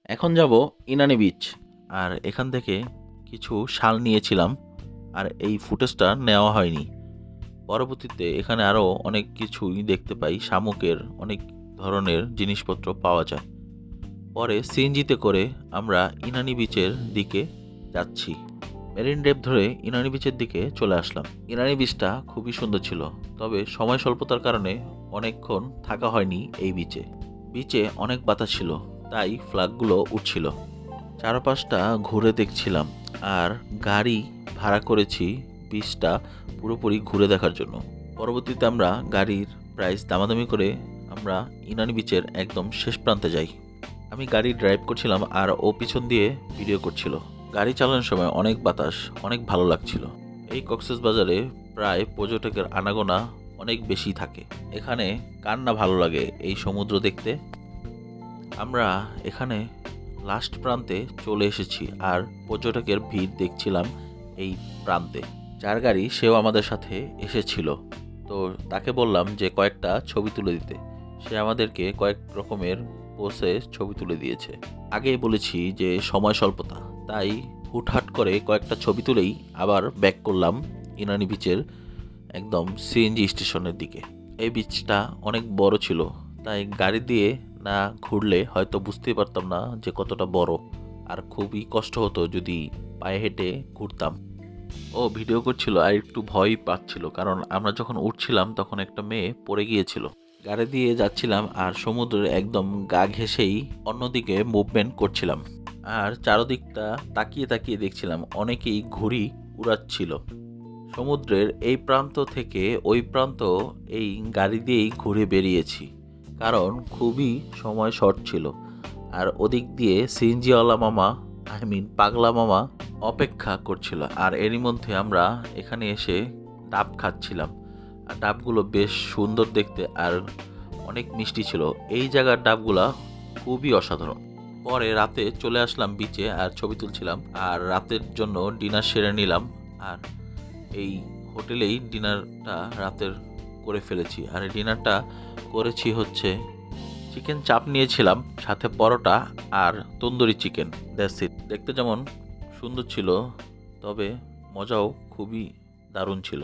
এখন যাব ইনানি বিচ। আর এখান থেকে কিছু শাল নিয়েছিলাম, আর এই ফুটেজটা নেওয়া হয়নি। পরবর্তীতে এখানে আরও অনেক কিছুই দেখতে পাই, শামুকের অনেক ধরনের জিনিসপত্র পাওয়া যায়। পরে সিএনজিতে করে আমরা ইনানি বিচের দিকে যাচ্ছি। মেরিন ড্রাইভ ধরে ইনানি বিচের দিকে চলে আসলাম। ইনানি বিচটা খুবই সুন্দর ছিল, তবে সময় স্বল্পতার কারণে অনেকক্ষণ থাকা হয়নি এই বিচে। বিচে অনেক বাতাস ছিল, তাই ফ্ল্যাগগুলো উঠছিল। চারপাশটা ঘুরে দেখছিলাম, আর গাড়ি ভাড়া করেছি বিচটা পুরোপুরি ঘুরে দেখার জন্য। পরবর্তীতে আমরা গাড়ির প্রাইস দামাদামি করে আমরা ইনানি বিচের একদম শেষ প্রান্তে যাই। আমি গাড়ি ড্রাইভ করছিলাম আর ও পিছন দিয়ে ভিডিও করছিল। গাড়ি চালানোর সময় অনেক বাতাস, অনেক ভালো লাগছিল। এই কক্সবাজারে প্রায় পর্যটকের আনাগোনা অনেক বেশি থাকে। এখানে কার না ভালো লাগে এই সমুদ্র দেখতে। আমরা এখানে লাস্ট প্রান্তে চলে এসেছি, আর পর্যটকের ভিড় দেখছিলাম এই প্রান্তে। যার গাড়ি সেও আমাদের সাথে এসেছিল, তো তাকে বললাম যে কয়েকটা ছবি তুলে দিতে। সে আমাদেরকে কয়েক রকমের পোসে ছবি তুলে দিয়েছে। আগেই বলেছি যে সময় স্বল্পতা, তাই হুটহাট করে কয়েকটা ছবি তুলেই আবার ব্যাক করলাম ইনানি বিচের একদম সিএনজি স্টেশনের দিকে। এই বিচটা অনেক বড় ছিল, তাই গাড়ি দিয়ে না ঘুরলে হয়তো বুঝতেই পারতাম না যে কতটা বড়, আর খুবই কষ্ট হতো যদি পায়ে হেঁটে ঘুরতাম। ও ভিডিও করছিল আর একটু ভয় পাচ্ছিল, কারণ আমরা যখন উঠছিলাম তখন একটা মেয়ে পড়ে গিয়েছিল। গাড়ি দিয়ে যাচ্ছিলাম আর সমুদ্রের একদম গা ঘেঁষেই অন্যদিকে মুভমেন্ট করছিলাম, আর চারদিকটা তাকিয়ে তাকিয়ে দেখছিলাম অনেকেই ঘুড়ি উড়াচ্ছিল। সমুদ্রের এই প্রান্ত থেকে ওই প্রান্ত এই গাড়ি দিয়েই ঘুরে বেরিয়েছি, কারণ খুবই সময় শর্ট ছিল। আর ওদিক দিয়ে সিএনজিওয়ালা মামা, পাগলা মামা অপেক্ষা করছিল। আর এরই মধ্যে আমরা এখানে এসে ডাব খাচ্ছিলাম, আর ডাবগুলো বেশ সুন্দর দেখতে আর অনেক মিষ্টি ছিল। এই জায়গার ডাবগুলা খুবই অসাধারণ। পরে রাতে চলে আসলাম বিচে আর ছবি তুলছিলাম, আর রাতের জন্য ডিনার সেরে নিলাম। আর এই হোটেলেই ডিনারটা রাতের করে ফেলেছি। আর এই ডিনারটা করেছি হচ্ছে চিকেন চাপ নিয়েছিলাম, সাথে পরোটা আর তন্দুরি চিকেন। That's it. দেখতে যেমন সুন্দর ছিল, তবে মজাও খুবই দারুণ ছিল।